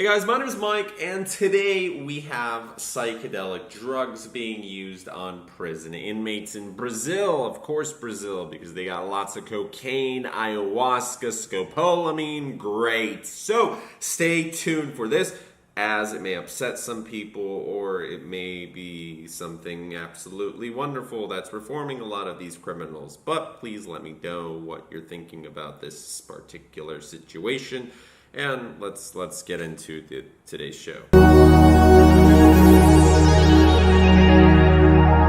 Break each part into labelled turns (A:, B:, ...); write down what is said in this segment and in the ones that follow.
A: Hey guys, my name is Mike, and today we have psychedelic drugs being used on prison inmates in Brazil. Of course Brazil, because they got lots of cocaine, ayahuasca, scopolamine, great. So stay tuned for this, as it may upset some people, or it may be something absolutely wonderful that's reforming a lot of these criminals. But please let me know what you're thinking about this particular situation. And let's get into today's show.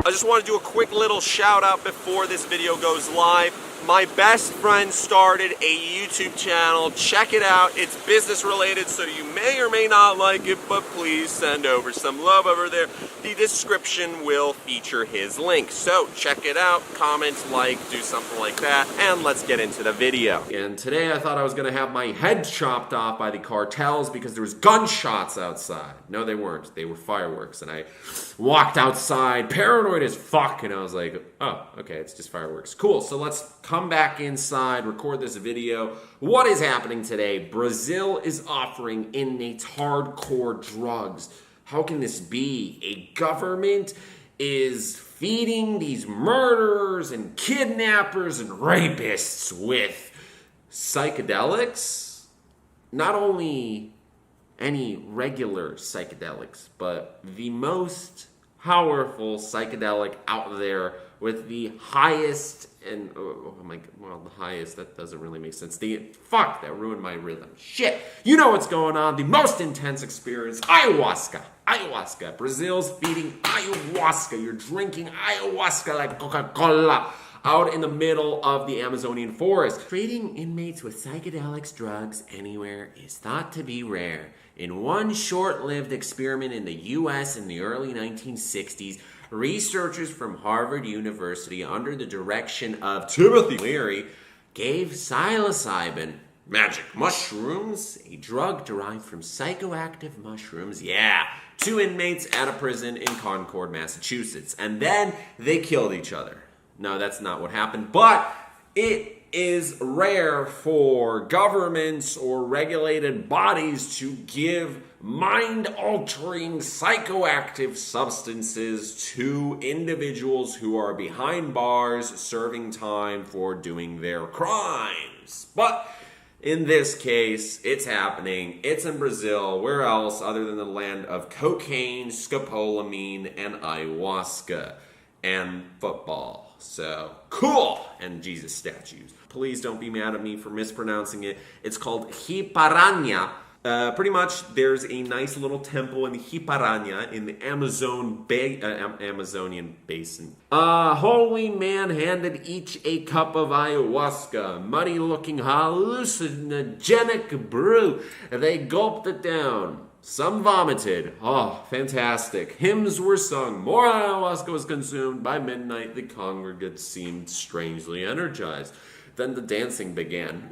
A: I just want to do a quick little shout out before this video goes live. My best friend started a YouTube channel. Check it out. It's business related, so you may or may not like it, but please send over some love over there. The description will feature his link. So check it out, comment, like, do something like that, and let's get into the video. And today I thought I was gonna have my head chopped off by the cartels because there was gunshots outside. No, they weren't. They were fireworks. And I walked outside, paranoid as fuck, and I was like, oh, okay, it's just fireworks. Cool, so let's come back inside, record this video. What is happening today? Brazil is offering inmates hardcore drugs. How can this be? A government is feeding these murderers and kidnappers and rapists with psychedelics? Not only any regular psychedelics, but the most powerful psychedelic out there with the highest and the highest, that doesn't really make sense. Fuck, that ruined my rhythm. Shit, you know what's going on. The most intense experience, ayahuasca. Ayahuasca. Brazil's feeding ayahuasca. You're drinking ayahuasca like Coca-Cola out in the middle of the Amazonian forest. Treating inmates with psychedelics drugs anywhere is thought to be rare. In one short-lived experiment in the US in the early 1960s, researchers from Harvard University, under the direction of Timothy Leary, gave psilocybin, magic mushrooms, a drug derived from psychoactive mushrooms, to inmates at a prison in Concord, Massachusetts. And then they killed each other. No, that's not what happened, but it is rare for governments or regulated bodies to give mind-altering psychoactive substances to individuals who are behind bars serving time for doing their crimes. But in this case, it's happening. It's in Brazil. Where else other than the land of cocaine, scopolamine, and ayahuasca, and football. So, cool! And Jesus statues. Please don't be mad at me for mispronouncing it. It's called Hiparania. Pretty much, there's a nice little temple in Hiparania in the Amazonian basin. A holy man handed each a cup of ayahuasca, muddy-looking hallucinogenic brew. They gulped it down. Some vomited. Oh, fantastic. Hymns were sung. More ayahuasca was consumed. By midnight, the congregants seemed strangely energized. Then the dancing began.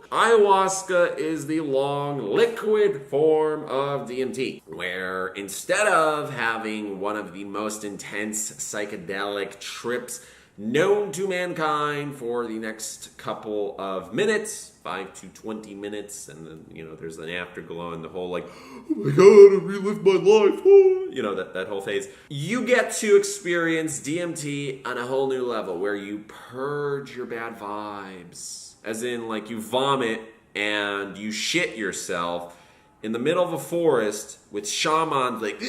A: Ayahuasca is the long liquid form of DMT, where instead of having one of the most intense psychedelic trips known to mankind for the next couple of minutes, 5 to 20 minutes, and then, there's an afterglow and the whole oh my god, I relived my life, that whole phase. You get to experience DMT on a whole new level, where you purge your bad vibes. As in, you vomit and you shit yourself in the middle of a forest with shamans, and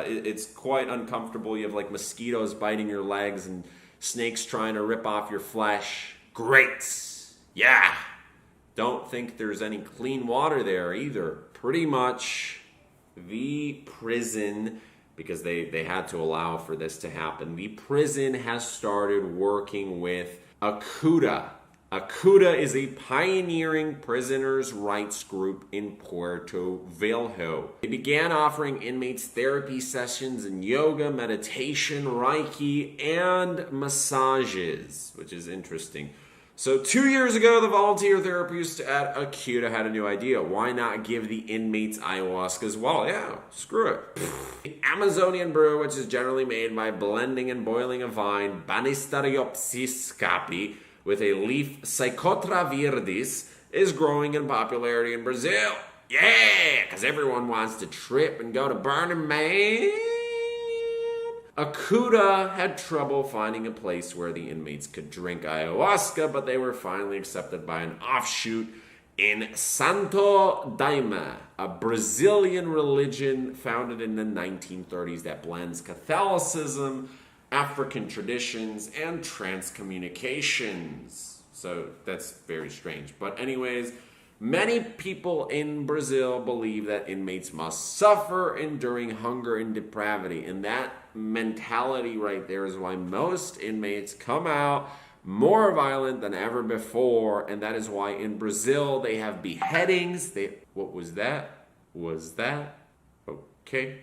A: it's quite uncomfortable. You have, mosquitoes biting your legs and snakes trying to rip off your flesh. Great. Yeah. Don't think there's any clean water there either. Pretty much the prison, because they had to allow for this to happen, the prison has started working with ACUDA. ACUDA is a pioneering prisoners' rights group in Puerto Velho. They began offering inmates therapy sessions in yoga, meditation, Reiki, and massages, which is interesting. So 2 years ago, the volunteer therapists at ACUDA had a new idea. Why not give the inmates ayahuasca as well? Yeah, screw it. The Amazonian brew, which is generally made by blending and boiling a vine, Banisteriopsis capi, with a leaf Psychotra viridis is growing in popularity in Brazil. Yeah, because everyone wants to trip and go to Burning Man. Akuda had trouble finding a place where the inmates could drink ayahuasca, but they were finally accepted by an offshoot in Santo Daime, a Brazilian religion founded in the 1930s that blends Catholicism, African traditions, and transcommunications. So that's very strange. But anyways, many people in Brazil believe that inmates must suffer, enduring hunger and depravity. And that mentality right there is why most inmates come out more violent than ever before. And that is why in Brazil they have beheadings. What was that? Okay.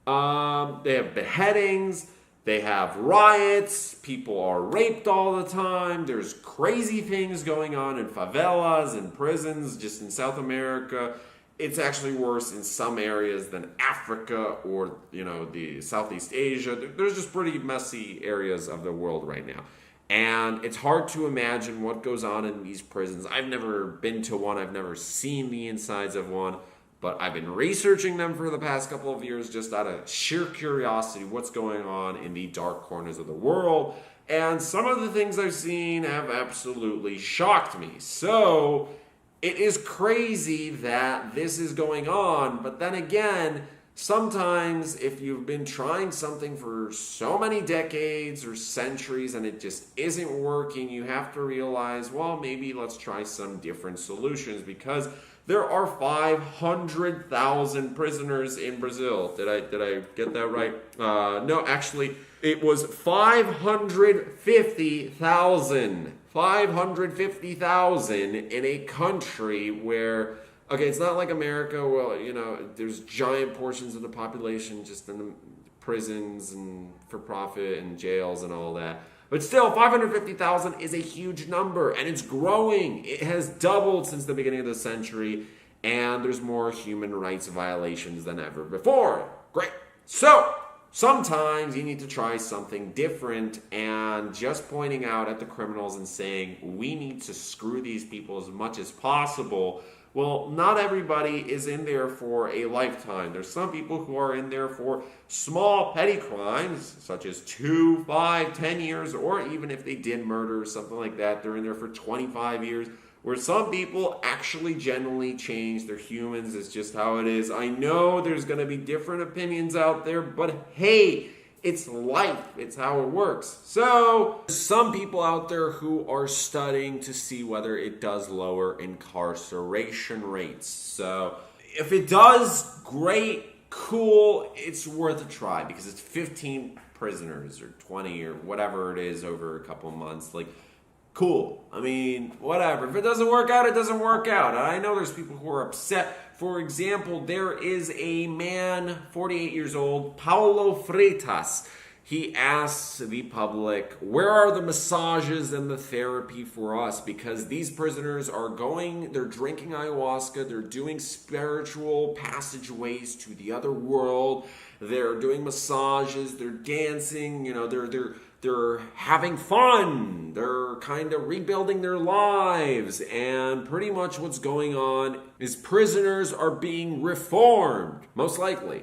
A: They have beheadings. They have riots, people are raped all the time, there's crazy things going on in favelas and prisons, just in South America. It's actually worse in some areas than Africa or, the Southeast Asia. There's just pretty messy areas of the world right now. And it's hard to imagine what goes on in these prisons. I've never been to one, I've never seen the insides of one. But I've been researching them for the past couple of years just out of sheer curiosity, what's going on in the dark corners of the world. And some of the things I've seen have absolutely shocked me. So it is crazy that this is going on. But then again, sometimes if you've been trying something for so many decades or centuries and it just isn't working, you have to realize, well, maybe let's try some different solutions, because there are 500,000 prisoners in Brazil. Did I get that right? No, actually, it was 550,000. 550,000 in a country where, okay, it's not like America. Well, there's giant portions of the population just in the prisons and for profit and jails and all that. But still, 550,000 is a huge number, and it's growing. It has doubled since the beginning of the century, and there's more human rights violations than ever before. Great. So, sometimes you need to try something different, and just pointing out at the criminals and saying, we need to screw these people as much as possible. Well, not everybody is in there for a lifetime. There's some people who are in there for small petty crimes, such as 2, 5, 10 years, or even if they did murder or something like that, they're in there for 25 years, where some people actually genuinely change. They're humans. It's just how it is. I know there's going to be different opinions out there, but hey, it's life. It's how it works. So, some people out there who are studying to see whether it does lower incarceration rates. So, if it does, great, cool, it's worth a try, because it's 15 prisoners or 20 or whatever it is over a couple months. Cool. I mean, whatever. If it doesn't work out, it doesn't work out. And I know there's people who are upset. For example, there is a man, 48 years old, Paulo Freitas. He asks the public, where are the massages and the therapy for us? Because these prisoners are they're drinking ayahuasca, they're doing spiritual passageways to the other world, they're doing massages, they're dancing, they're having fun, they're kind of rebuilding their lives, and pretty much what's going on is prisoners are being reformed, most likely.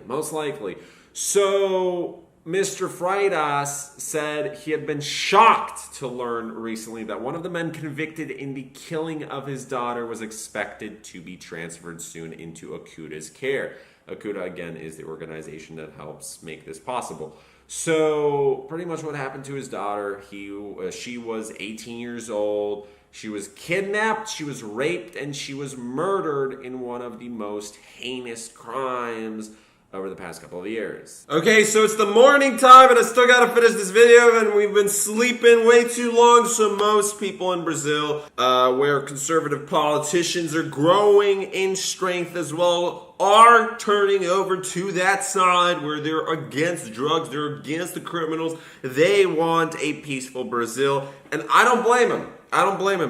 A: So Mr. Freitas said he had been shocked to learn recently that one of the men convicted in the killing of his daughter was expected to be transferred soon into Akuda's care. Akuda, again, is the organization that helps make this possible. So, pretty much what happened to his daughter, she was 18 years old, she was kidnapped, she was raped, and she was murdered in one of the most heinous crimes over the past couple of years. Okay, so it's the morning time and I still gotta finish this video, and we've been sleeping way too long, so most people in Brazil, where conservative politicians are growing in strength as well, are turning over to that side where they're against drugs, they're against the criminals, they want a peaceful Brazil, and I don't blame them.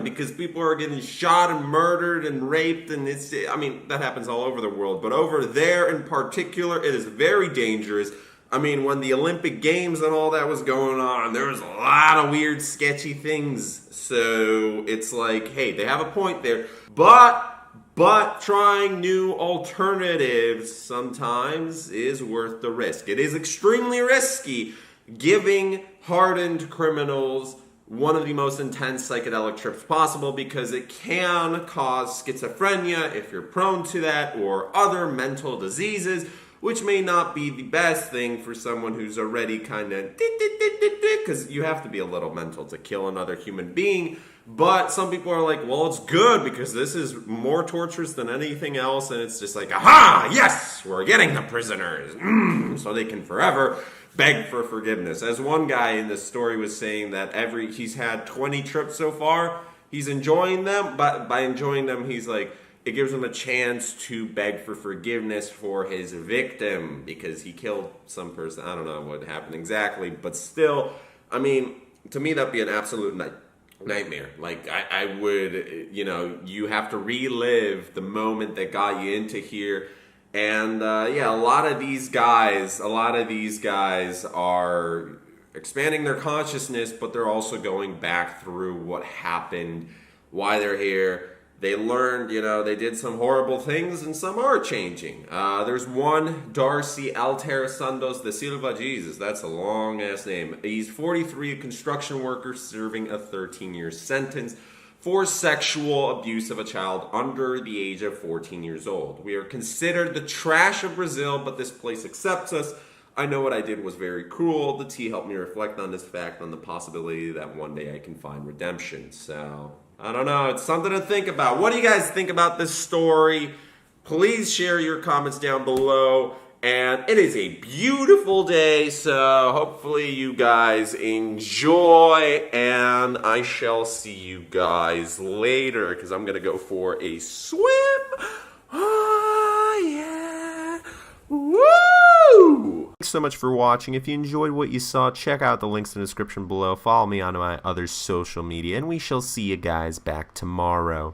A: Because people are getting shot and murdered and raped, and that happens all over the world. But over there in particular, it is very dangerous. I mean, when the Olympic Games and all that was going on, there was a lot of weird, sketchy things. So it's like, hey, they have a point there. But trying new alternatives sometimes is worth the risk. It is extremely risky giving hardened criminals one of the most intense psychedelic trips possible because it can cause schizophrenia if you're prone to that, or other mental diseases, which may not be the best thing for someone who's already kind of, because you have to be a little mental to kill another human being. But some people are like, well, it's good because this is more torturous than anything else. And it's just like, aha, yes, we're getting the prisoners. So they can forever beg for forgiveness. As one guy in this story was saying that he's had 20 trips so far. He's enjoying them. But by enjoying them, he's like, it gives him a chance to beg for forgiveness for his victim because he killed some person. I don't know what happened exactly. But still, I mean, to me, that'd be an absolute nightmare. Like, I would, you have to relive the moment that got you into here. And a lot of these guys are expanding their consciousness, but they're also going back through what happened, why they're here. They learned, they did some horrible things, and some are changing. There's one, Darcy Alter Santos de Silva. Jesus, that's a long-ass name. He's 43, a construction worker serving a 13-year sentence for sexual abuse of a child under the age of 14 years old. We are considered the trash of Brazil, but this place accepts us. I know what I did was very cruel. The tea helped me reflect on this fact, on the possibility that one day I can find redemption. So, I don't know. It's something to think about. What do you guys think about this story? Please share your comments down below. And it is a beautiful day, so hopefully you guys enjoy. And I shall see you guys later, because I'm going to go for a swim. Oh, yeah. Woo! Thanks so much for watching. If you enjoyed what you saw, check out the links in the description below. Follow me on my other social media, and we shall see you guys back tomorrow.